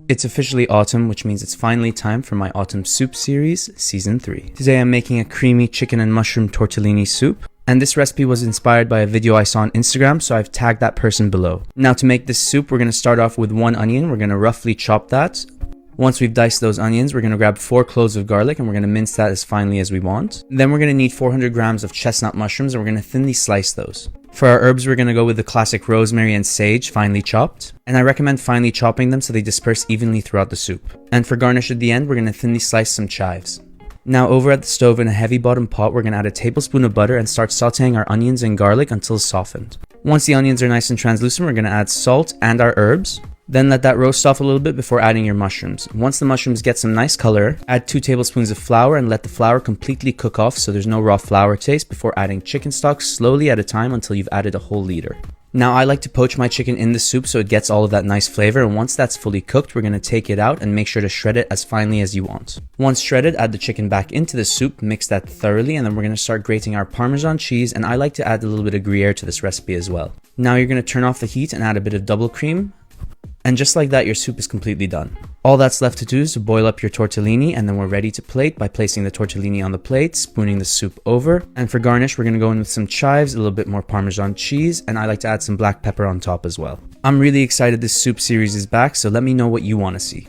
It's officially autumn, which means it's finally time for my autumn soup series, season 3. Today I'm making a creamy chicken and mushroom tortellini soup. And this recipe was inspired by a video I saw on Instagram, so I've tagged that person below. Now to make this soup, we're going to start off with 1 onion. We're going to roughly chop that. Once we've diced those onions, we're going to grab 4 cloves of garlic and we're going to mince that as finely as we want. Then we're going to need 400 grams of chestnut mushrooms and we're going to thinly slice those. For our herbs, we're going to go with the classic rosemary and sage, finely chopped. And I recommend finely chopping them so they disperse evenly throughout the soup. And for garnish at the end, we're going to thinly slice some chives. Now over at the stove in a heavy bottom pot, we're going to add a tablespoon of butter and start sauteing our onions and garlic until softened. Once the onions are nice and translucent, we're going to add salt and our herbs. Then let that roast off a little bit before adding your mushrooms. Once the mushrooms get some nice color, add 2 tablespoons of flour and let the flour completely cook off so there's no raw flour taste before adding chicken stock slowly at a time until you've added a whole liter. Now I like to poach my chicken in the soup so it gets all of that nice flavor, and once that's fully cooked, we're going to take it out and make sure to shred it as finely as you want. Once shredded, add the chicken back into the soup, mix that thoroughly, and then we're going to start grating our Parmesan cheese, and I like to add a little bit of Gruyere to this recipe as well. Now you're going to turn off the heat and add a bit of double cream. And just like that, your soup is completely done. All that's left to do is to boil up your tortellini, and then we're ready to plate by placing the tortellini on the plate, spooning the soup over. And for garnish, we're going to go in with some chives, a little bit more Parmesan cheese, and I like to add some black pepper on top as well. I'm really excited this soup series is back, so let me know what you want to see.